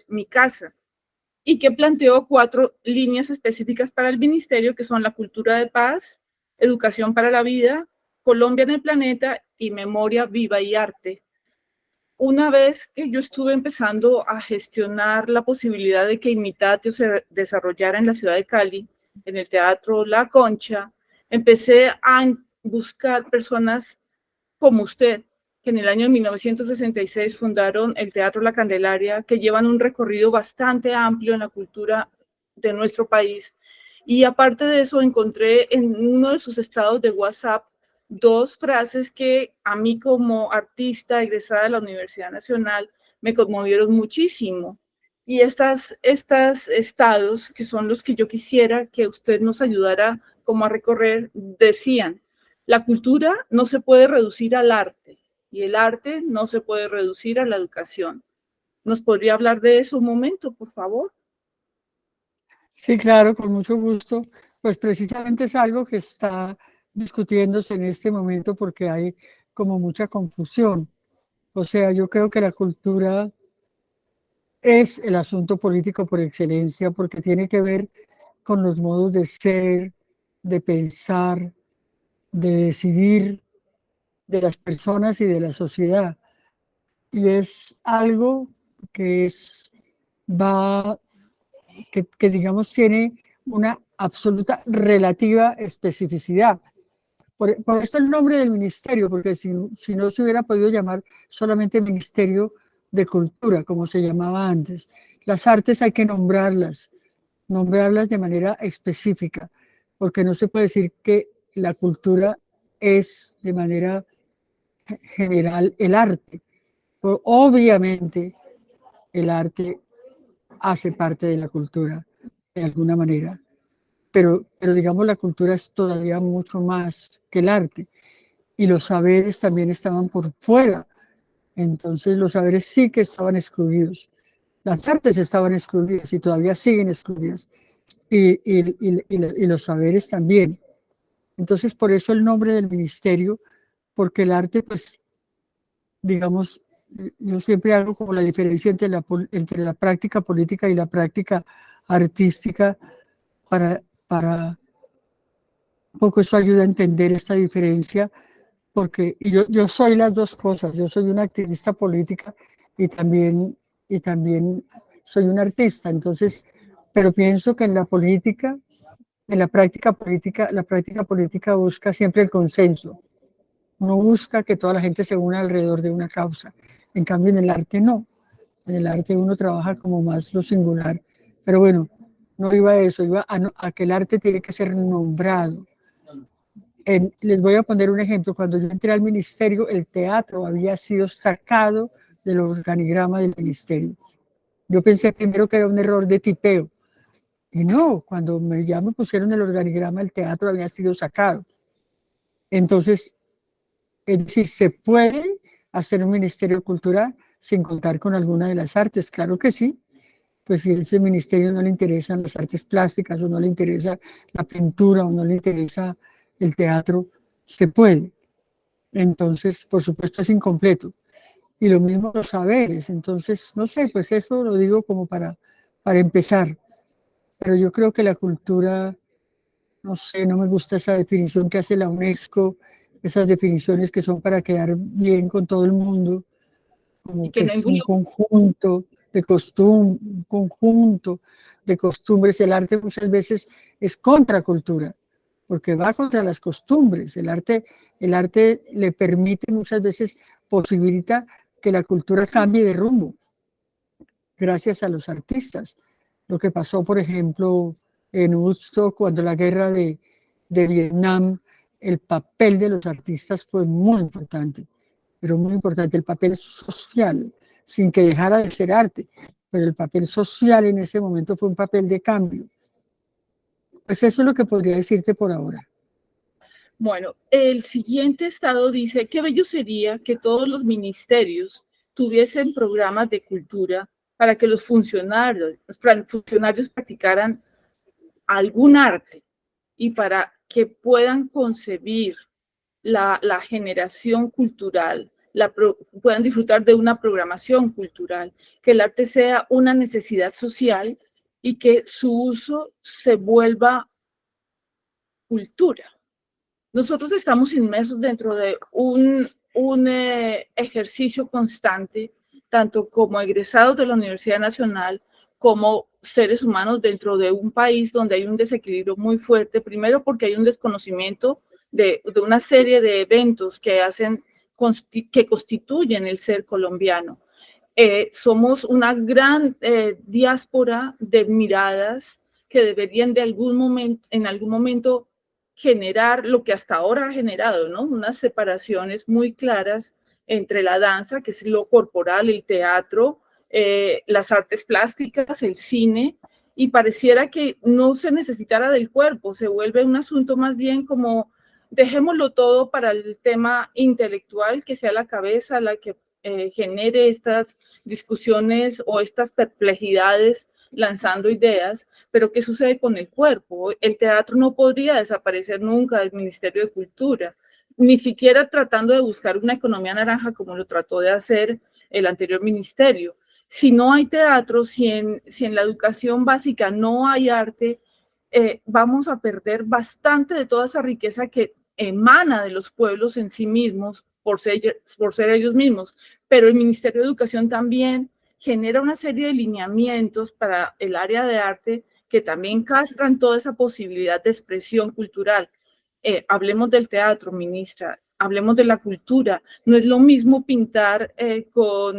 Mi Casa, y que planteó 4 líneas específicas para el ministerio, que son la cultura de paz, educación para la vida, Colombia en el planeta y memoria viva y arte. Una vez que yo estuve empezando a gestionar la posibilidad de que Imitatio se desarrollara en la ciudad de Cali, en el Teatro La Concha, empecé a buscar personas como usted, que en el año 1966 fundaron el Teatro La Candelaria, que llevan un recorrido bastante amplio en la cultura de nuestro país. Y aparte de eso, encontré en uno de sus estados de WhatsApp 2 frases que a mí como artista egresada de la Universidad Nacional me conmovieron muchísimo. Y estos estados, que son los que yo quisiera que usted nos ayudara como a recorrer, decían: la cultura no se puede reducir al arte y el arte no se puede reducir a la educación. ¿Nos podría hablar de eso un momento, por favor? Sí, claro, con mucho gusto. Pues precisamente es algo que está discutiéndose en este momento porque hay como mucha confusión. O sea, yo creo que la cultura es el asunto político por excelencia porque tiene que ver con los modos de ser, de pensar, de decidir de las personas y de la sociedad. Y es algo que va, que digamos tiene una absoluta relativa especificidad. Por esto el nombre del ministerio, porque si no se hubiera podido llamar solamente Ministerio de Cultura, como se llamaba antes. Las artes hay que nombrarlas de manera específica, porque no se puede decir que la cultura es de manera general el arte. Obviamente el arte hace parte de la cultura de alguna manera, pero digamos la cultura es todavía mucho más que el arte y los saberes también estaban por fuera. Entonces los saberes sí que estaban excluidos. Las artes estaban excluidas y todavía siguen excluidas y los saberes también. Entonces por eso el nombre del ministerio, porque el arte pues digamos, yo siempre hago como la diferencia entre la práctica política y la práctica artística para un poco eso ayuda a entender esta diferencia, porque yo soy las dos cosas, yo soy una activista política y también soy un artista, entonces, pero pienso que en la política, en la práctica política busca siempre el consenso, no busca que toda la gente se una alrededor de una causa. En cambio, en el arte no. En el arte uno trabaja como más lo singular. Pero bueno, no iba a eso, iba a que el arte tiene que ser nombrado. Les voy a poner un ejemplo. Cuando yo entré al ministerio, el teatro había sido sacado del organigrama del ministerio. Yo pensé primero que era un error de tipeo. Y no, cuando ya me pusieron el organigrama, el teatro había sido sacado. Entonces, es decir, se puede hacer un ministerio cultural sin contar con alguna de las artes, claro que sí. Pues si a ese ministerio no le interesan las artes plásticas o no le interesa la pintura o no le interesa el teatro, se puede. Entonces, por supuesto, es incompleto. Y lo mismo los saberes. Entonces, no sé, pues eso lo digo como para empezar. Pero yo creo que la cultura, no sé, no me gusta esa definición que hace la UNESCO, esas definiciones que son para quedar bien con todo el mundo, Y como que que no es un conjunto de costumbres. El arte muchas veces es contracultura, porque va contra las costumbres. El arte le permite muchas veces, posibilita que la cultura cambie de rumbo, gracias a los artistas. Lo que pasó, por ejemplo, en Woodstock, cuando la guerra de Vietnam, el papel de los artistas fue muy importante, pero muy importante, el papel social, sin que dejara de ser arte, pero el papel social en ese momento fue un papel de cambio. Pues eso es lo que podría decirte por ahora. Bueno, el siguiente estado dice: qué bello sería que todos los ministerios tuviesen programas de cultura para que los funcionarios practicaran algún arte y para que puedan concebir la generación cultural puedan disfrutar de una programación cultural, que el arte sea una necesidad social y que su uso se vuelva cultura. Nosotros estamos inmersos dentro de un ejercicio constante, tanto como egresados de la Universidad Nacional, como seres humanos dentro de un país donde hay un desequilibrio muy fuerte, primero porque hay un desconocimiento de una serie de eventos que constituyen el ser colombiano. Somos una gran diáspora de miradas que deberían en algún momento generar lo que hasta ahora ha generado, ¿no? Unas separaciones muy claras entre la danza, que es lo corporal, el teatro, las artes plásticas, el cine, y pareciera que no se necesitara del cuerpo, se vuelve un asunto más bien como dejémoslo todo para el tema intelectual, que sea la cabeza la que genere estas discusiones o estas perplejidades lanzando ideas, pero ¿qué sucede con el cuerpo? El teatro no podría desaparecer nunca del Ministerio de Cultura, ni siquiera tratando de buscar una economía naranja como lo trató de hacer el anterior ministerio. Si no hay teatro, si en la educación básica no hay arte, vamos a perder bastante de toda esa riqueza que emana de los pueblos en sí mismos por ser ellos mismos. Pero el Ministerio de Educación también genera una serie de lineamientos para el área de arte que también castran toda esa posibilidad de expresión cultural. Hablemos del teatro, ministra, hablemos de la cultura. No es lo mismo pintar con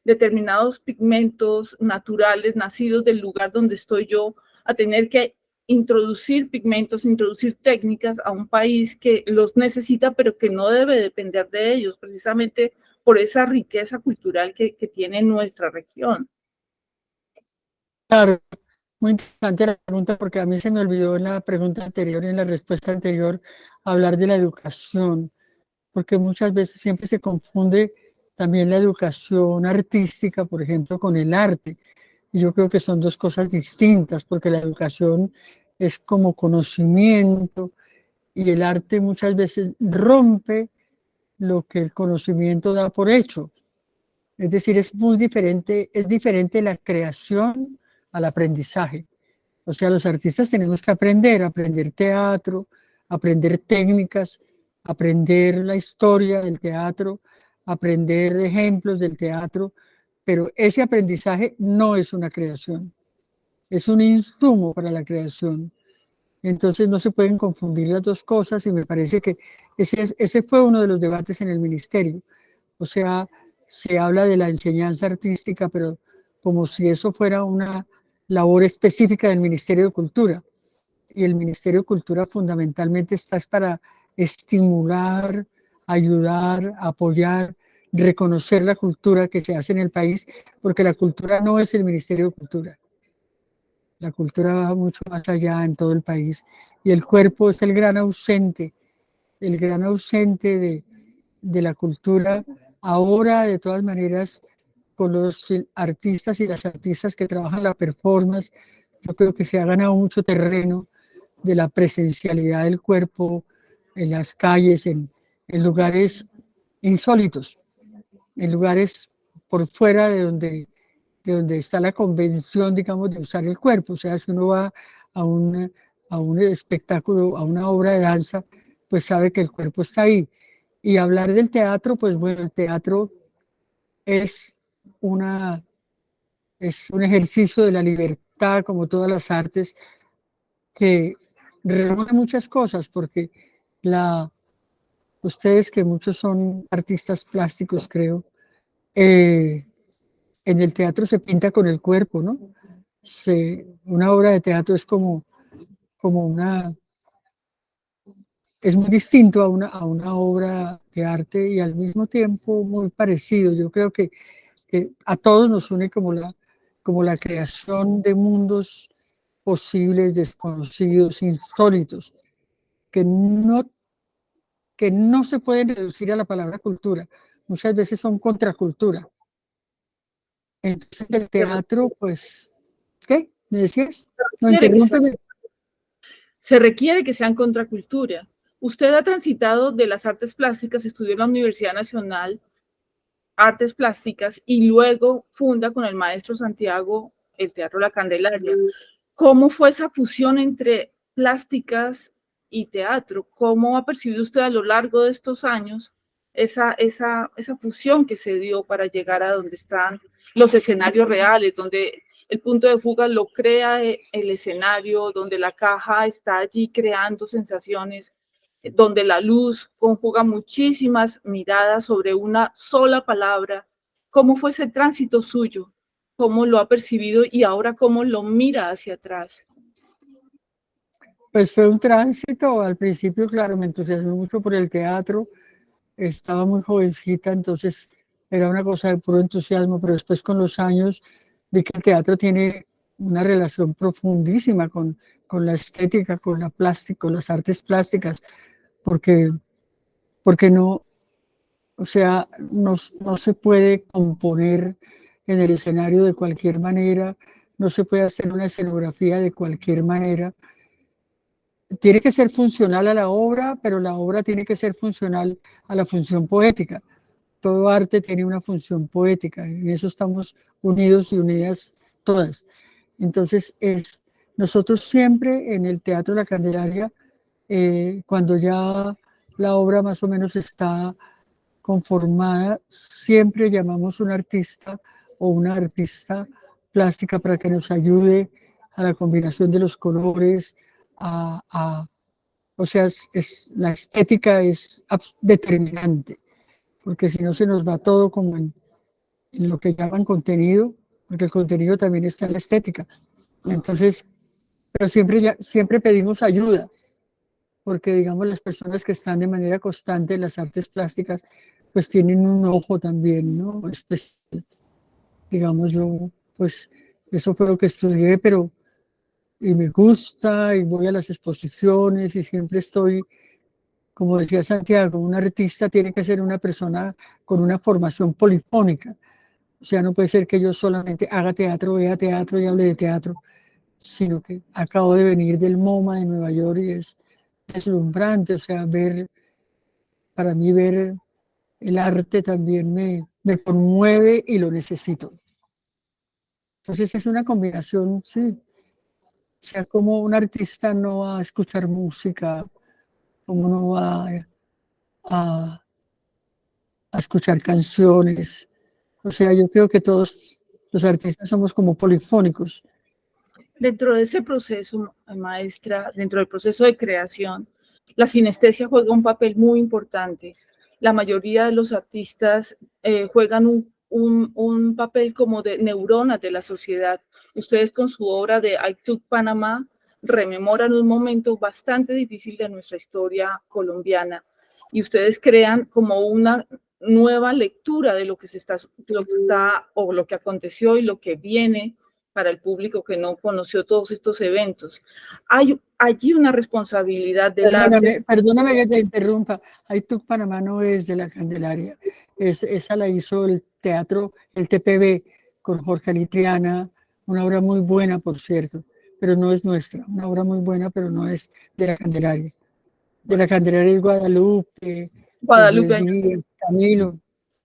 determinados pigmentos naturales nacidos del lugar donde estoy yo, a tener que introducir pigmentos, introducir técnicas a un país que los necesita, pero que no debe depender de ellos, precisamente por esa riqueza cultural que tiene nuestra región. Claro, muy interesante la pregunta porque a mí se me olvidó en la pregunta anterior, en la respuesta anterior, hablar de la educación, porque muchas veces siempre se confunde también la educación artística, por ejemplo, con el arte. Y yo creo que son dos cosas distintas, porque la educación es como conocimiento y el arte muchas veces rompe lo que el conocimiento da por hecho. Es decir, es diferente la creación al aprendizaje. O sea, los artistas tenemos que aprender teatro, aprender técnicas, aprender la historia del teatro, aprender ejemplos del teatro, pero ese aprendizaje no es una creación, es un insumo para la creación. Entonces no se pueden confundir las dos cosas y me parece que ese fue uno de los debates en el ministerio. O sea, se habla de la enseñanza artística, pero como si eso fuera una labor específica del Ministerio de Cultura. Y el Ministerio de Cultura fundamentalmente está para estimular, ayudar, apoyar, reconocer la cultura que se hace en el país, porque la cultura no es el Ministerio de Cultura. La cultura va mucho más allá en todo el país y el cuerpo es el gran ausente de la cultura. Ahora, de todas maneras, con los artistas y las artistas que trabajan la performance, yo creo que se ha ganado mucho terreno de la presencialidad del cuerpo en las calles, en lugares insólitos, en lugares por fuera de donde está la convención, digamos, de usar el cuerpo. O sea, si uno va a un espectáculo, a una obra de danza, pues sabe que el cuerpo está ahí. Y hablar del teatro, pues bueno, el teatro es, una, es un ejercicio de la libertad, como todas las artes, que reúne muchas cosas, porque ustedes que muchos son artistas plásticos, creo, en el teatro se pinta con el cuerpo, ¿no? Una obra de teatro es como es muy distinto a una obra de arte y al mismo tiempo muy parecido. Yo creo que a todos nos une como la creación de mundos posibles, desconocidos, insólitos, que no se pueden reducir a la palabra cultura. Muchas veces son contracultura. Entonces el teatro, pues, ¿qué? ¿Me decías? No, interrúmpeme. Se requiere que sean contracultura. Usted ha transitado de las artes plásticas, estudió en la Universidad Nacional, artes plásticas y luego funda con el maestro Santiago el Teatro La Candelaria. ¿Cómo fue esa fusión entre plásticas y teatro? ¿Cómo ha percibido usted a lo largo de estos años esa fusión que se dio para llegar a donde están los escenarios reales, donde el punto de fuga lo crea el escenario, donde la caja está allí creando sensaciones, donde la luz conjuga muchísimas miradas sobre una sola palabra? ¿Cómo fue ese tránsito suyo? ¿Cómo lo ha percibido y ahora cómo lo mira hacia atrás? Pues fue un tránsito, al principio, claro, me entusiasmé mucho por el teatro, estaba muy jovencita, entonces era una cosa de puro entusiasmo, pero después con los años vi que el teatro tiene una relación profundísima con la estética, con la plástica, con las artes plásticas, porque, porque no, o sea, no se puede componer en el escenario de cualquier manera, no se puede hacer una escenografía de cualquier manera. Tiene que ser funcional a la obra, pero la obra tiene que ser funcional a la función poética. Todo arte tiene una función poética, en eso estamos unidos y unidas todas. Entonces, nosotros siempre en el Teatro La Candelaria, cuando ya la obra más o menos está conformada, siempre llamamos un artista o una artista plástica para que nos ayude a la combinación de los colores, o sea, la estética es determinante, porque si no se nos va todo como en lo que llaman contenido, porque el contenido también está en la estética. Entonces, pero siempre pedimos ayuda, porque digamos las personas que están de manera constante en las artes plásticas, pues tienen un ojo también, ¿no? Especial. Digamos, yo, pues eso fue lo que estudié, pero y me gusta y voy a las exposiciones y siempre estoy, como decía Santiago, un artista tiene que ser una persona con una formación polifónica. O sea, no puede ser que yo solamente haga teatro, vea teatro y hable de teatro, sino que acabo de venir del MoMA de Nueva York y es deslumbrante. O sea, para mí ver el arte también me conmueve y lo necesito. Entonces es una combinación, sí. O sea, como un artista no va a escuchar música, como no va a, a escuchar canciones. O sea, yo creo que todos los artistas somos como polifónicos. Dentro de ese proceso, maestra, dentro del proceso de creación, la sinestesia juega un papel muy importante. La mayoría de los artistas juegan un papel como de neuronas de la sociedad. Ustedes con su obra de I Took Panama rememoran un momento bastante difícil de nuestra historia colombiana y ustedes crean como una nueva lectura de lo que está o lo que aconteció y lo que viene para el público que no conoció todos estos eventos. Hay allí una responsabilidad del arte. Perdóname que te interrumpa. Aytuk Panamá no es de la Candelaria. Esa la hizo el teatro, el TPB, con Jorge Alitriana, una obra muy buena, por cierto, pero no es nuestra. Una obra muy buena, pero no es de la Candelaria. De la Candelaria es Guadalupe, Jesús Guadalupe Díaz, Camilo.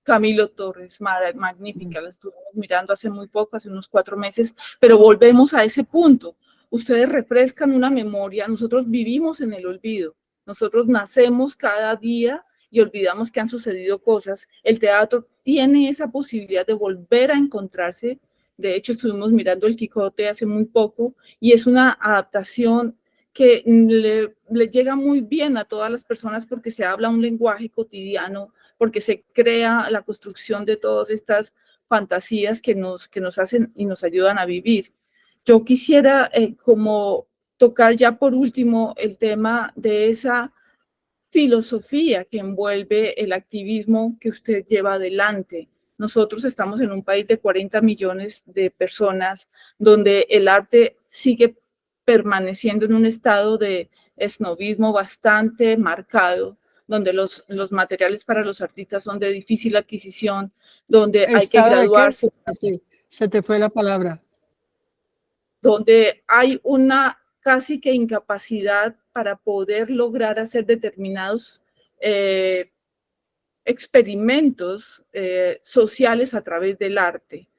Camilo Torres, magnífica, la estuvimos mirando hace muy poco, hace unos 4 meses, pero volvemos a ese punto. Ustedes refrescan una memoria, nosotros vivimos en el olvido, nosotros nacemos cada día y olvidamos que han sucedido cosas. El teatro tiene esa posibilidad de volver a encontrarse. De hecho, estuvimos mirando El Quijote hace muy poco y es una adaptación que le llega muy bien a todas las personas porque se habla un lenguaje cotidiano, porque se crea la construcción de todas estas fantasías que nos hacen y nos ayudan a vivir. Yo quisiera como tocar ya por último el tema de esa filosofía que envuelve el activismo que usted lleva adelante. Nosotros estamos en un país de 40 millones de personas donde el arte sigue permaneciendo en un estado de esnovismo bastante marcado, donde los materiales para los artistas son de difícil adquisición, donde hay que ¿Estado de qué? graduarse, Se te fue la palabra. donde hay una casi que incapacidad para poder lograr hacer determinados experimentos sociales a través del arte.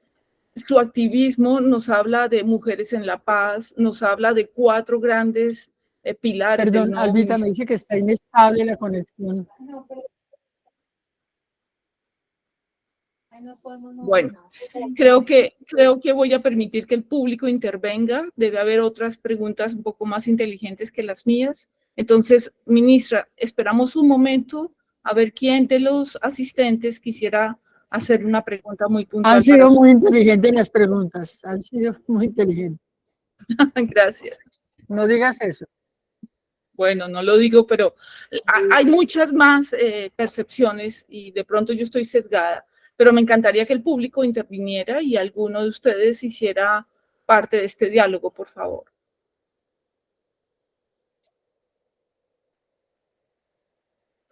Su activismo nos habla de mujeres en la paz, nos habla de 4 grandes pilares del Perdón, nuevo Albita, me ministerio. dice que está inestable la conexión. Bueno, creo que voy a permitir que el público intervenga. Debe haber otras preguntas un poco más inteligentes que las mías. Entonces, ministra, esperamos un momento a ver quién de los asistentes quisiera hacer una pregunta muy Han puntual para sido usted. muy inteligentes las preguntas, han sido muy inteligentes. Gracias. No digas eso. Bueno, no lo digo, pero hay muchas más percepciones y de pronto yo estoy sesgada, pero me encantaría que el público interviniera y alguno de ustedes hiciera parte de este diálogo, por favor.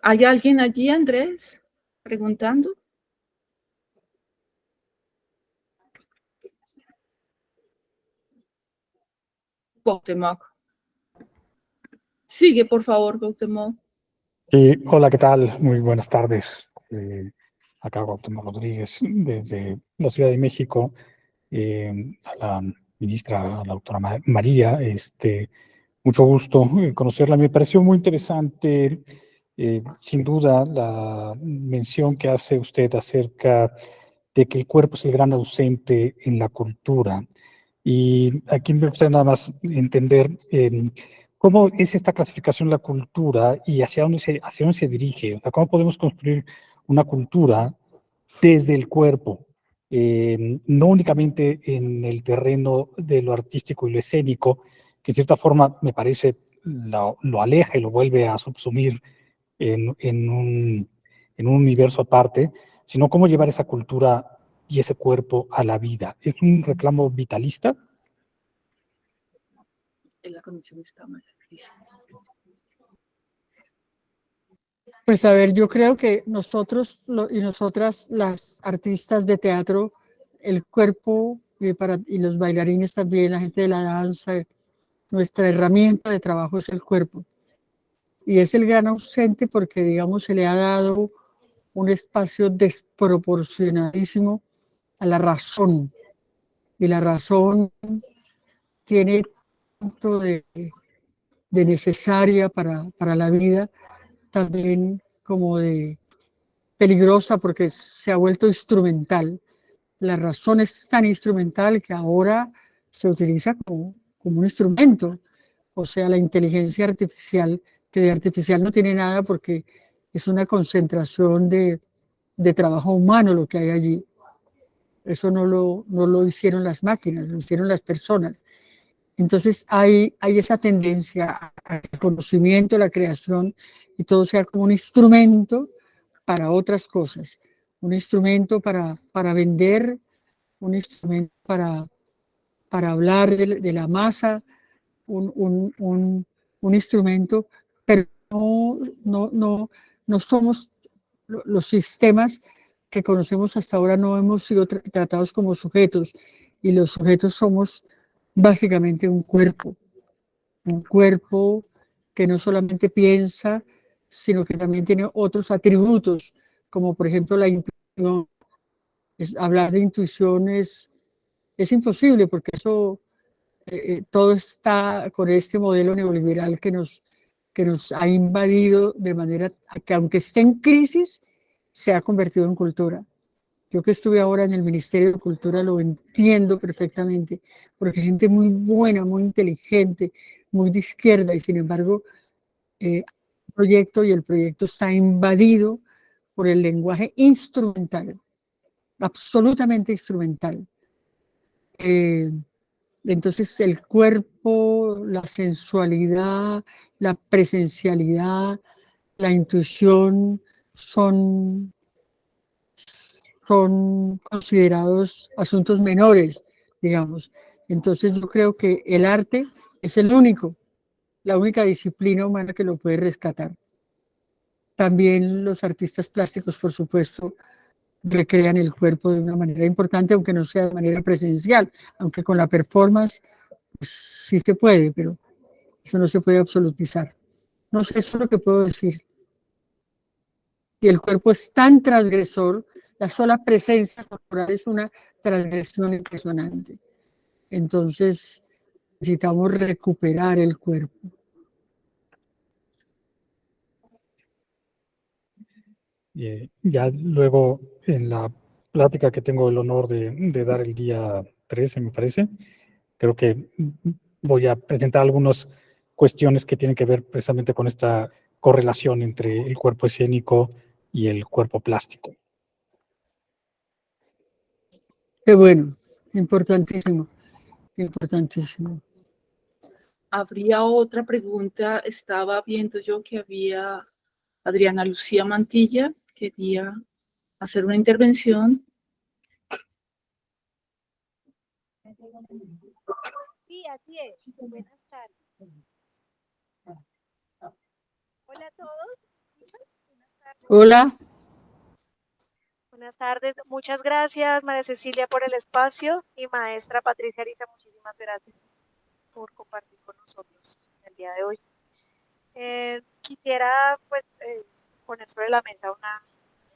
¿Hay alguien allí, Andrés, preguntando? Cuauhtémoc. Sigue, por favor, Cuauhtémoc. Hola, ¿qué tal? Muy buenas tardes. Acá Cuauhtémoc Rodríguez, desde la Ciudad de México. A la ministra, a la doctora María, mucho gusto conocerla. Me pareció muy interesante, sin duda, la mención que hace usted acerca de que el cuerpo es el gran ausente en la cultura. Y aquí me gustaría nada más entender cómo es esta clasificación de la cultura y hacia dónde se dirige. O sea, cómo podemos construir una cultura desde el cuerpo, no únicamente en el terreno de lo artístico y lo escénico, que de cierta forma me parece lo aleja y lo vuelve a subsumir en un universo aparte, sino cómo llevar esa cultura y ese cuerpo a la vida. ¿Es un reclamo vitalista? La conexión está mal, dice. Pues a ver, yo creo que nosotros y nosotras, las artistas de teatro, el cuerpo y los bailarines también, la gente de la danza, nuestra herramienta de trabajo es el cuerpo. Y es el gran ausente porque, digamos, se le ha dado un espacio desproporcionadísimo a la razón. Y la razón tiene tanto de necesaria para la vida, también como de peligrosa porque se ha vuelto instrumental. La razón es tan instrumental que ahora se utiliza como un instrumento. O sea, la inteligencia artificial, que de artificial no tiene nada porque es una concentración de trabajo humano lo que hay allí. Eso no lo hicieron las máquinas, lo hicieron las personas. Entonces hay esa tendencia al conocimiento, a la creación, y todo sea como un instrumento para otras cosas, un instrumento para vender, un instrumento para hablar de la masa, un instrumento, pero no somos los sistemas que conocemos hasta ahora, no hemos sido tratados como sujetos, y los sujetos somos básicamente un cuerpo que no solamente piensa, sino que también tiene otros atributos, como por ejemplo la intuición. Hablar de intuición es imposible porque eso, todo está con este modelo neoliberal que nos ha invadido de manera que, aunque esté en crisis, se ha convertido en cultura. Yo que estuve ahora en el Ministerio de Cultura lo entiendo perfectamente, porque hay gente muy buena, muy inteligente, muy de izquierda, y sin embargo, el proyecto está invadido por el lenguaje instrumental, absolutamente instrumental. Entonces el cuerpo, la sensualidad, la presencialidad, la intuición son considerados asuntos menores, digamos. Entonces yo creo que el arte es la única disciplina humana que lo puede rescatar. También los artistas plásticos, por supuesto, recrean el cuerpo de una manera importante, aunque no sea de manera presencial, aunque con la performance pues, sí se puede, pero eso no se puede absolutizar. No sé, eso es lo que puedo decir. Y el cuerpo es tan transgresor, la sola presencia corporal es una transgresión impresionante. Entonces, necesitamos recuperar el cuerpo. Ya luego, en la plática que tengo el honor de dar el día 13, me parece, creo que voy a presentar algunas cuestiones que tienen que ver precisamente con esta correlación entre el cuerpo escénico y el cuerpo plástico. Qué bueno, importantísimo, importantísimo. Habría otra pregunta. Estaba viendo yo que había Adriana Lucía Mantilla, quería hacer una intervención. Sí, así es. Buenas tardes. Hola a todos. ¿Me escuchan? Buenas tardes. Hola. Buenas tardes. Muchas gracias, María Cecilia, por el espacio y maestra Patricia Arita, muchísimas gracias por compartir con nosotros el día de hoy. Quisiera pues poner sobre la mesa una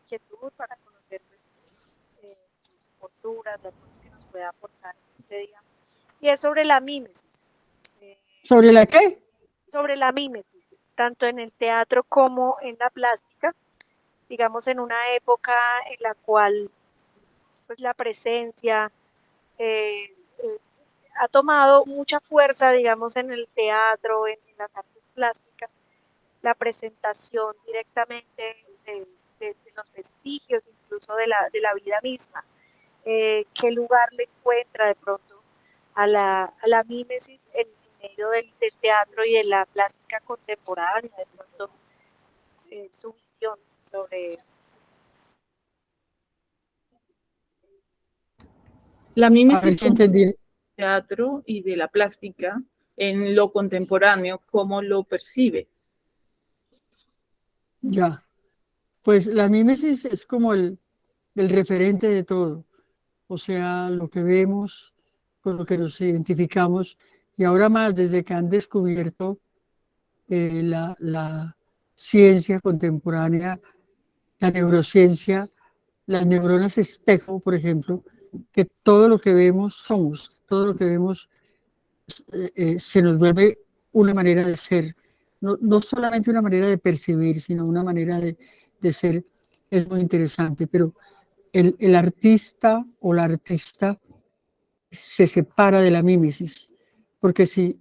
inquietud para conocer pues, sus posturas, las cosas que nos pueda aportar este día. Y es sobre la mímesis. ¿Sobre la qué? Sobre la mímesis, tanto en el teatro como en la plástica, digamos en una época en la cual pues la presencia ha tomado mucha fuerza, digamos, en el teatro, en las artes plásticas, la presentación directamente de los vestigios, incluso de la vida misma. ¿Qué lugar le encuentra de pronto a la mímesis en medio del teatro y de la plástica contemporánea, de pronto su visión sobre esto? La mímesis Si entendí. del teatro y de la plástica en lo contemporáneo, ¿cómo lo percibe? Ya, pues la mímesis es como el referente de todo, o sea, lo que vemos, con lo que nos identificamos, y ahora más desde que han descubierto la ciencia contemporánea, la neurociencia, las neuronas espejo, por ejemplo, que todo lo que vemos somos, todo lo que vemos se nos vuelve una manera de ser, no solamente una manera de percibir, sino una manera de ser, es muy interesante, pero el artista o la artista se separa de la mímesis, porque si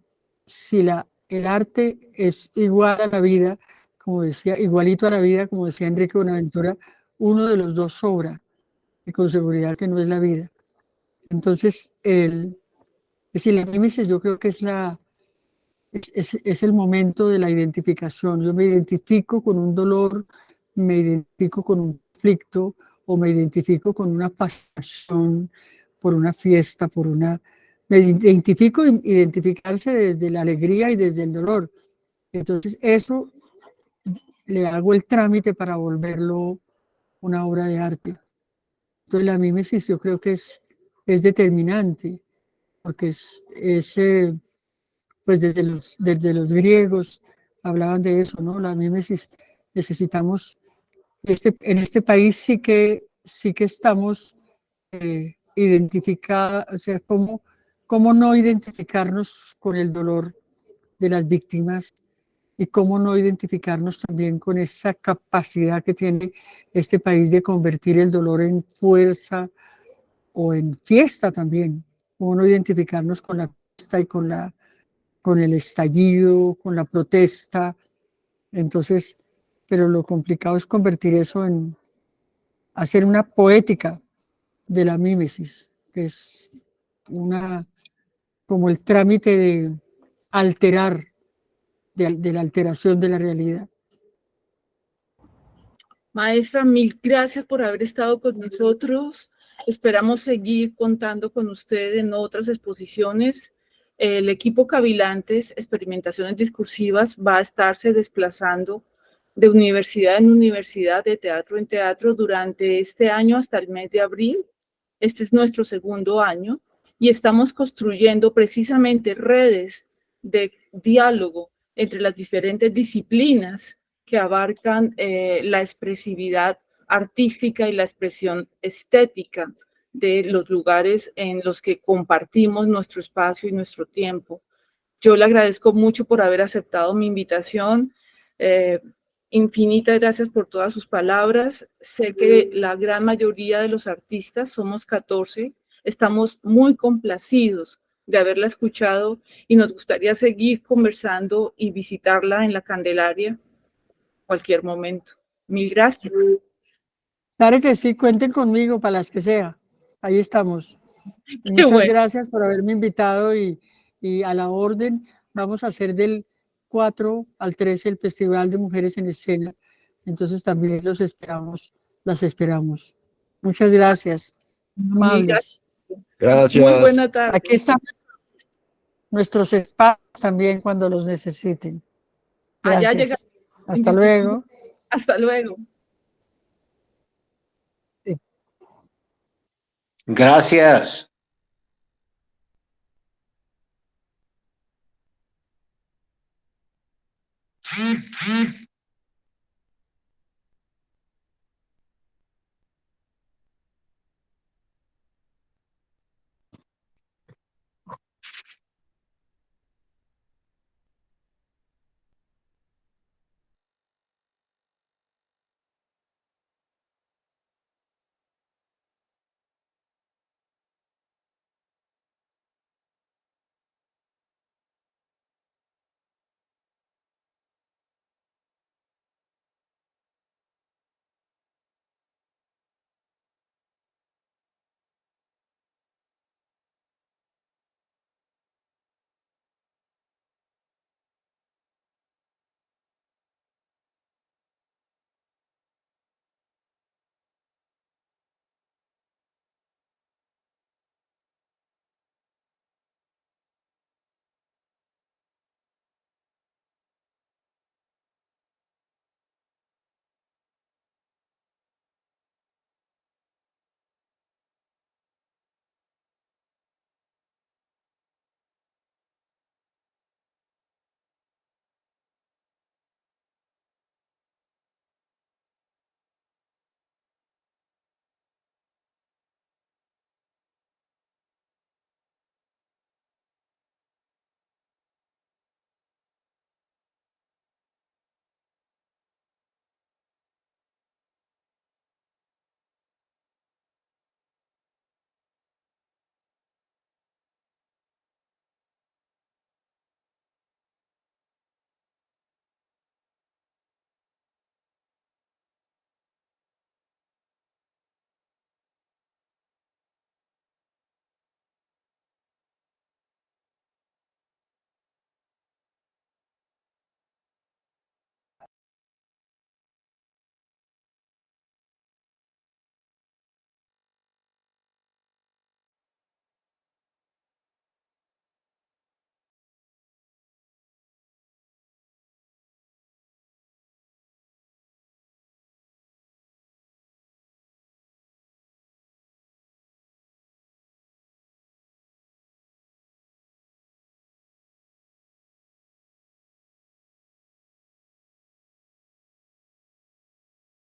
el arte es igual a la vida, como decía, igualito a la vida, como decía Enrique Buenaventura, uno de los dos sobra, y con seguridad que no es la vida. Entonces, es decir, la mímesis yo creo que es el momento de la identificación. Yo me identifico con un dolor, me identifico con un conflicto o me identifico con una pasión por una fiesta, me identifico, identificarse desde la alegría y desde el dolor. Entonces eso le hago el trámite para volverlo una obra de arte. Entonces la mímesis yo creo que es determinante, porque pues desde los griegos hablaban de eso, ¿no? La mímesis, necesitamos, en este país sí que estamos identificados, o sea, cómo no identificarnos con el dolor de las víctimas y cómo no identificarnos también con esa capacidad que tiene este país de convertir el dolor en fuerza o en fiesta también, cómo no identificarnos con la fiesta y con el estallido, con la protesta. Entonces, pero lo complicado es convertir eso en hacer una poética de la mímesis, que es como el trámite de alterar, de la alteración de la realidad. Maestra, mil gracias por haber estado con nosotros. Esperamos seguir contando con usted en otras exposiciones. El equipo Cavilantes, Experimentaciones Discursivas, va a estarse desplazando de universidad en universidad, de teatro en teatro, durante este año hasta el mes de abril. Este es nuestro segundo año y estamos construyendo precisamente redes de diálogo entre las diferentes disciplinas que abarcan la expresividad artística y la expresión estética de los lugares en los que compartimos nuestro espacio y nuestro tiempo. Yo le agradezco mucho por haber aceptado mi invitación. Infinitas gracias por todas sus palabras. Sé que la gran mayoría de los artistas, somos 14, estamos muy complacidos de haberla escuchado y nos gustaría seguir conversando y visitarla en la Candelaria cualquier momento. Mil gracias. Claro que sí, cuenten conmigo para las que sea. Ahí estamos. Muchas bueno. gracias por haberme invitado y a la orden. Vamos a hacer del 4 al 13 el Festival de Mujeres en Escena. Entonces también los esperamos, las esperamos. Muchas gracias. Mil gracias. Amables. Muy buena tarde. Aquí están nuestros espacios también cuando los necesiten. Allá Gracias. llega. Hasta luego. Hasta luego. Gracias.